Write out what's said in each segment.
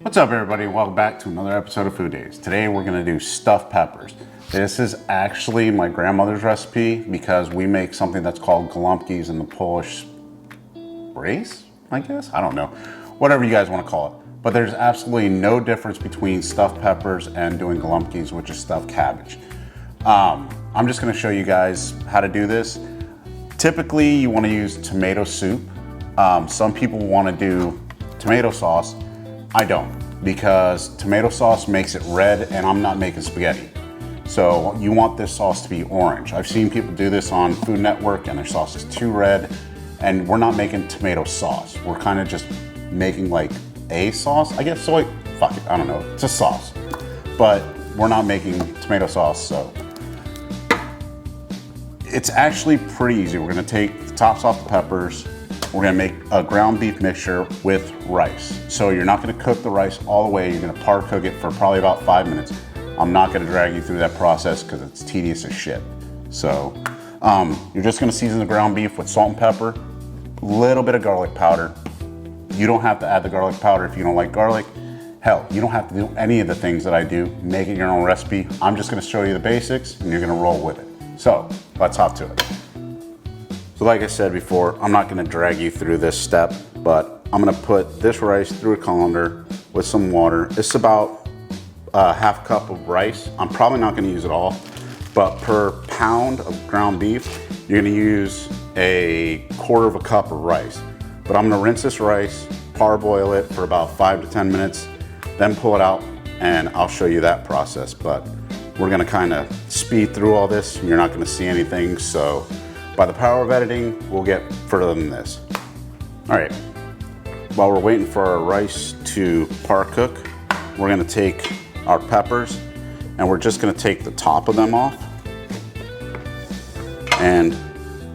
What's up, everybody? Welcome back to another episode of Food Days. Today we're going to do stuffed peppers. This is actually my grandmother's recipe because we make something that's called galumpkies in the Polish race, I guess? I don't know. Whatever you guys want to call it. But there's absolutely no difference between stuffed peppers and doing galumpkies, which is stuffed cabbage. I'm just going to show you guys how to do this. Typically, you want to use tomato soup. Some people want to do tomato sauce. I don't, because tomato sauce makes it red and I'm not making spaghetti. So you want this sauce to be orange. I've seen people do this on Food Network and their sauce is too red, and we're not making tomato sauce. We're kind of just making like a sauce, I guess. So fuck it, I don't know, it's a sauce. But we're not making tomato sauce, so. It's actually pretty easy. We're gonna take the tops off the peppers. We're gonna make a ground beef mixture with rice. So you're not gonna cook the rice all the way. You're gonna par cook it for probably about 5 minutes. I'm not gonna drag you through that process because it's tedious as shit. So you're just gonna season the ground beef with salt and pepper, a little bit of garlic powder. You don't have to add the garlic powder if you don't like garlic. Hell, you don't have to do any of the things that I do. Make it your own recipe. I'm just gonna show you the basics and you're gonna roll with it. So let's hop to it. So like I said before, I'm not gonna drag you through this step, but I'm gonna put this rice through a colander with some water. It's about a half cup of rice. I'm probably not gonna use it all, but per pound of ground beef, you're gonna use a quarter of a cup of rice. But I'm gonna rinse this rice, parboil it for about 5 to 10 minutes, then pull it out, and I'll show you that process. But we're gonna kinda speed through all this. You're not gonna see anything, so by the power of editing, we'll get further than this. All right, while we're waiting for our rice to par cook, we're gonna take our peppers and we're just gonna take the top of them off and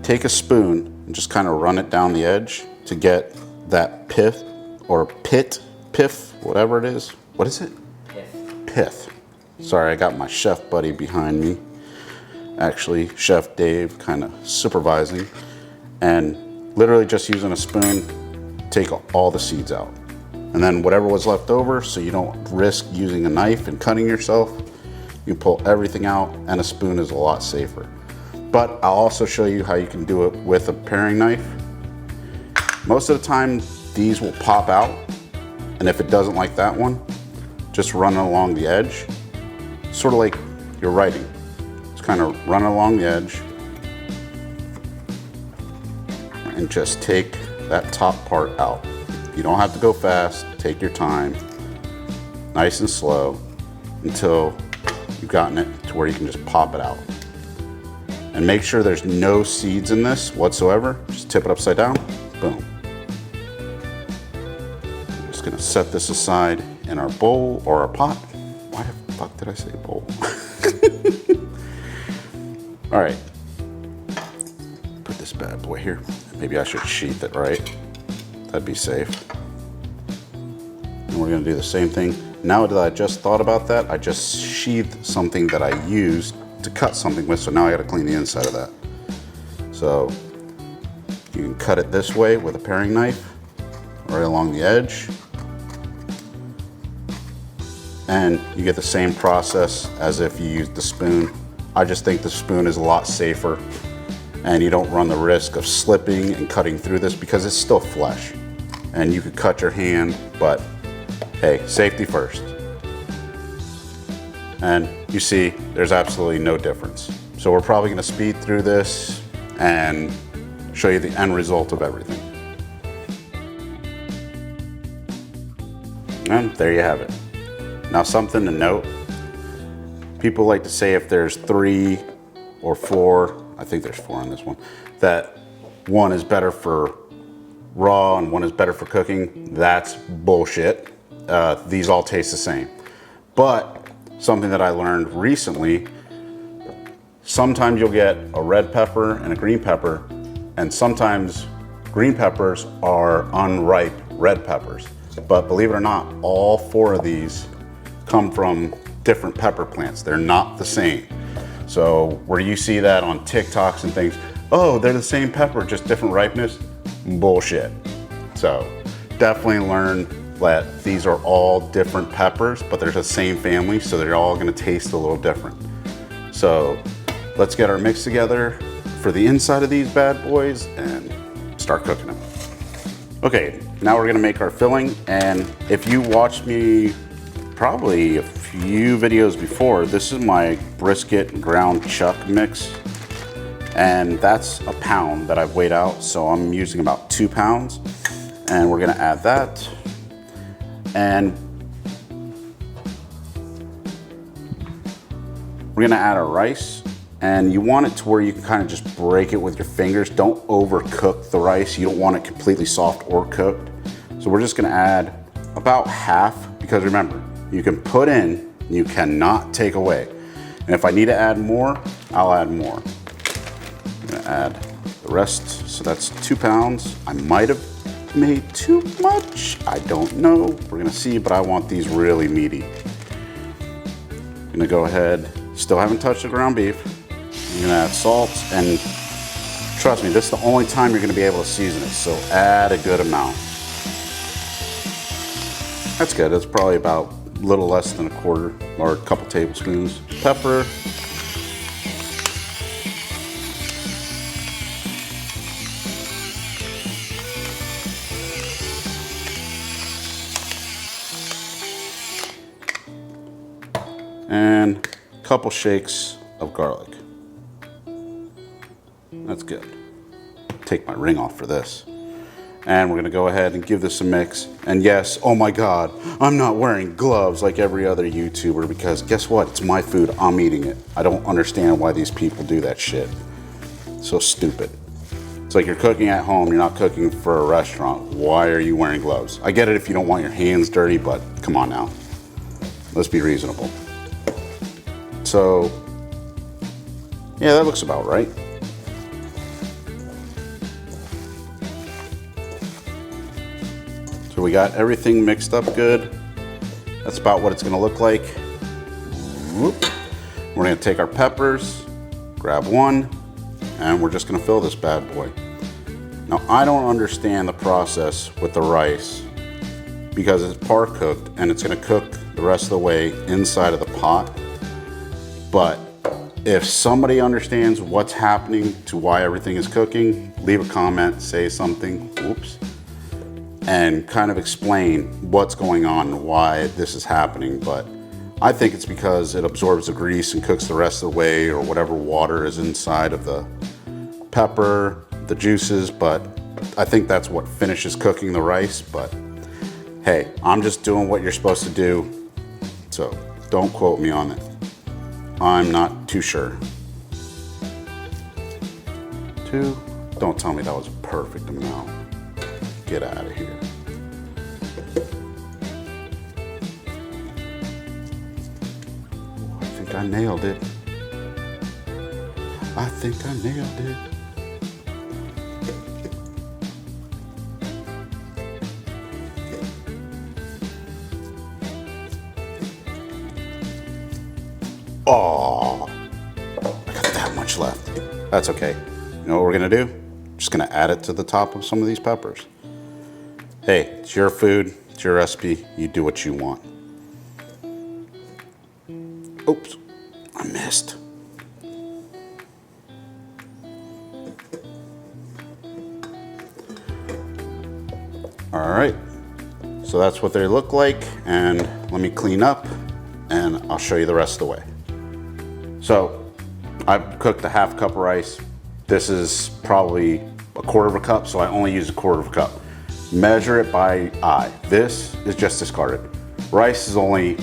take a spoon and just kind of run it down the edge to get that pith, whatever it is. What is it? Pith. Sorry, I got my chef buddy behind me. Actually, Chef Dave kind of supervising, and literally just using a spoon, take all the seeds out. And then whatever was left over, so you don't risk using a knife and cutting yourself, you pull everything out, and a spoon is a lot safer. But I'll also show you how you can do it with a paring knife. Most of the time, these will pop out, and if it doesn't like that one, just run it along the edge, sort of like you're writing. Kind of run along the edge and just take that top part out. You don't have to go fast, take your time, nice and slow until you've gotten it to where you can just pop it out. And make sure there's no seeds in this whatsoever. Just tip it upside down, boom. I'm just gonna set this aside in our bowl or our pot. Why the fuck did I say bowl? All right, put this bad boy here. Maybe I should sheath it, right? That'd be safe. And we're gonna do the same thing. Now that I just thought about that, I just sheathed something that I used to cut something with, so now I gotta clean the inside of that. So you can cut it this way with a paring knife, right along the edge. And you get the same process as if you used the spoon. I just think the spoon is a lot safer and you don't run the risk of slipping and cutting through this because it's still flesh. And you could cut your hand, but hey, safety first. And you see, there's absolutely no difference. So we're probably gonna speed through this and show you the end result of everything. And there you have it. Now something to note, people like to say if there's 3 or 4, I think there's 4 on this one, that one is better for raw and one is better for cooking. That's bullshit. These all taste the same. But something that I learned recently, sometimes you'll get a red pepper and a green pepper, and sometimes green peppers are unripe red peppers. But believe it or not, all 4 of these come from different pepper plants. They're not the same. So where you see that on TikToks and things, oh, they're the same pepper, just different ripeness, bullshit. So definitely learn that these are all different peppers, but they're the same family, so they're all gonna taste a little different. So let's get our mix together for the inside of these bad boys and start cooking them. Okay, now we're gonna make our filling, and if you watched me probably a few videos before, this is my brisket ground chuck mix, and that's a pound that I've weighed out, so I'm using about 2 pounds, and we're gonna add that. And we're gonna add our rice, and you want it to where you can kind of just break it with your fingers. Don't overcook the rice. You don't want it completely soft or cooked. So we're just gonna add about half, because remember, you can put in, you cannot take away. And if I need to add more, I'll add more. I'm gonna add the rest, so that's 2 pounds. I might have made too much, I don't know. We're gonna see, but I want these really meaty. I'm gonna go ahead, still haven't touched the ground beef. I'm gonna add salt, and trust me, this is the only time you're gonna be able to season it, so add a good amount. That's good, that's probably about a little less than a quarter or a couple tablespoons. Pepper. And a couple shakes of garlic. That's good. Take my ring off for this. And we're gonna go ahead and give this a mix. And yes, oh my God, I'm not wearing gloves like every other YouTuber, because guess what? It's my food, I'm eating it. I don't understand why these people do that shit. So stupid. It's like you're cooking at home, you're not cooking for a restaurant. Why are you wearing gloves? I get it if you don't want your hands dirty, but come on now. Let's be reasonable. So, yeah, that looks about right. So we got everything mixed up good. That's about what it's gonna look like. Whoop. We're gonna take our peppers, grab one, and we're just gonna fill this bad boy. Now, I don't understand the process with the rice, because it's par cooked and it's gonna cook the rest of the way inside of the pot. But if somebody understands what's happening to why everything is cooking, leave a comment, say something, oops, and kind of explain what's going on and why this is happening. But I think it's because it absorbs the grease and cooks the rest of the way, or whatever water is inside of the pepper, the juices, but I think that's what finishes cooking the rice. But hey, I'm just doing what you're supposed to do, so don't quote me on it. I'm not too sure. 2, don't tell me that was a perfect amount. Get out of here. I think I nailed it. I think I nailed it. Oh, I got that much left. That's okay. You know what we're gonna do? Just gonna add it to the top of some of these peppers. Hey, it's your food, it's your recipe, you do what you want. Oops, I missed. All right, so that's what they look like, and let me clean up and I'll show you the rest of the way. So I've cooked a half cup of rice. This is probably a quarter of a cup, so I only use a quarter of a cup. Measure it by eye. This is just discarded. Rice is only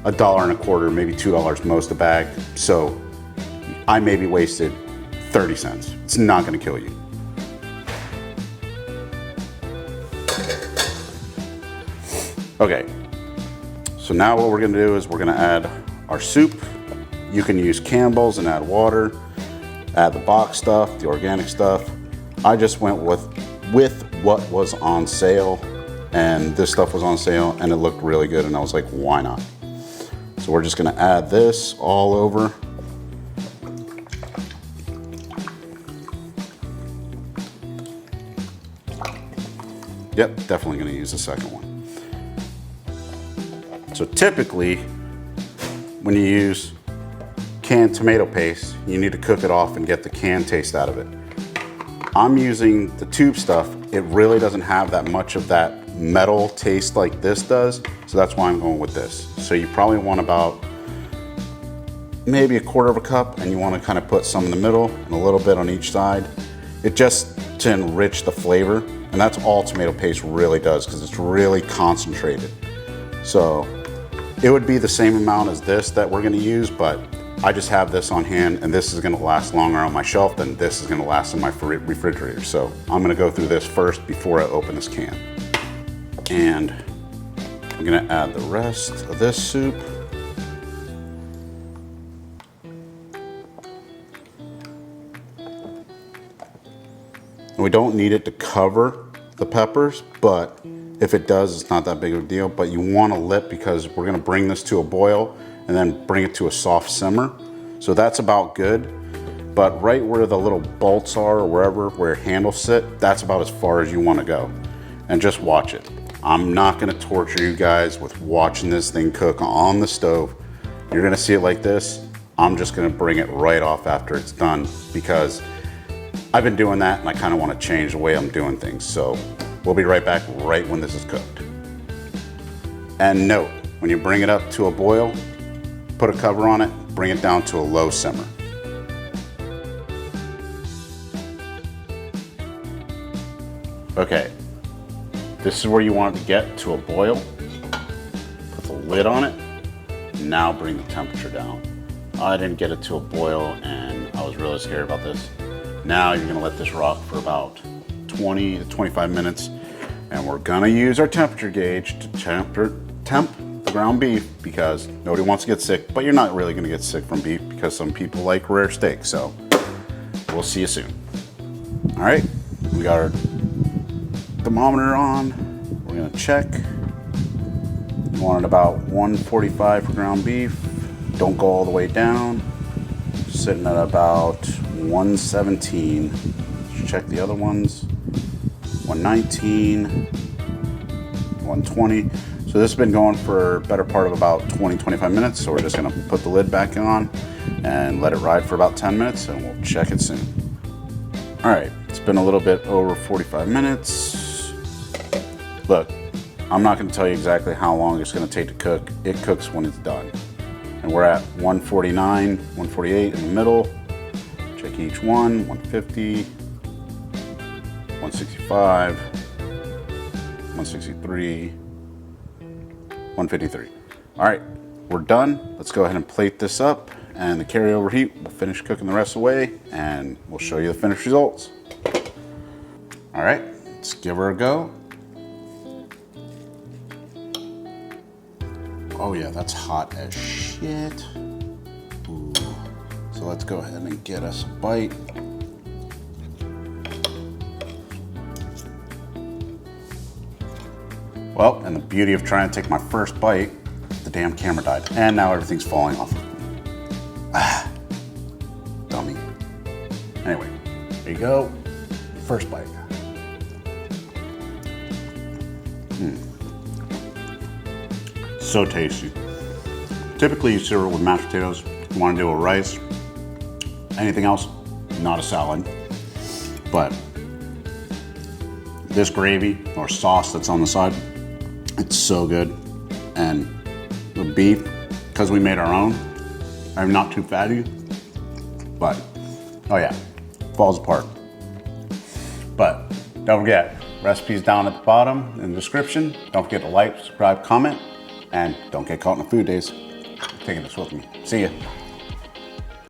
$1.25, maybe $2 most a bag, so I maybe wasted 30 cents. It's not gonna kill you. Okay, so now what we're gonna do is we're gonna add our soup. You can use Campbell's and add water, add the box stuff, the organic stuff. I just went with what was on sale, and this stuff was on sale and it looked really good, and I was like, why not? So we're just gonna add this all over. Yep, definitely gonna use the second one. So typically, when you use canned tomato paste, you need to cook it off and get the canned taste out of it. I'm using the tube stuff. It really doesn't have that much of that metal taste like this does, so that's why I'm going with this. So you probably want about maybe 1/4 cup, and you want to kind of put some in the middle and a little bit on each side. It just to enrich the flavor, and that's all tomato paste really does because it's really concentrated. So it would be the same amount as this that we're going to use, but I just have this on hand, and this is going to last longer on my shelf than this is going to last in my refrigerator. So I'm going to go through this first before I open this can. And I'm going to add the rest of this soup. And we don't need it to cover the peppers, but if it does, it's not that big of a deal. But you want a lip because we're going to bring this to a boil and then bring it to a soft simmer. So that's about good. But right where the little bolts are, or wherever where handles sit, that's about as far as you want to go. And just watch it. I'm not going to torture you guys with watching this thing cook on the stove. You're going to see it like this. I'm just going to bring it right off after it's done because I've been doing that and I kind of want to change the way I'm doing things. So we'll be right back right when this is cooked. And note, when you bring it up to a boil, put a cover on it, bring it down to a low simmer. Okay, this is where you want it to get to a boil. Put the lid on it, now bring the temperature down. I didn't get it to a boil and I was really scared about this. Now you're gonna let this rock for about 20 to 25 minutes, and we're gonna use our temperature gauge to temp the ground beef because nobody wants to get sick, but you're not really gonna get sick from beef because some people like rare steak, so we'll see you soon. All right, we got our thermometer on. We're gonna check. You want it about 145 for ground beef. Don't go all the way down. Sitting at about 117. Let's check the other ones. 119, 120. So this has been going for a better part of about 20-25 minutes. So we're just gonna put the lid back on and let it ride for about 10 minutes and we'll check it soon. All right, it's been a little bit over 45 minutes. Look, I'm not gonna tell you exactly how long it's gonna take to cook. It cooks when it's done. And we're at 149, 148 in the middle. Check each one, 150, 165, 163, 153. All right, we're done. Let's go ahead and plate this up, and the carryover heat will finish cooking the rest of the way, and we'll show you the finished results. All right, let's give her a go. Oh yeah, that's hot as shit. Ooh. So let's go ahead and get us a bite. Well, and the beauty of trying to take my first bite, the damn camera died. And now everything's falling off. Ah, dummy. Anyway, there you go. First bite. So tasty. Typically you serve it with mashed potatoes. You want to do a rice, anything else, not a salad. But this gravy or sauce that's on the side, it's so good. And the beef, because we made our own, I'm not too fatty, but oh yeah, falls apart. But don't forget, recipes down at the bottom in the description. Don't forget to like, subscribe, comment, and don't get caught in the food days. I'm taking this with me. See ya.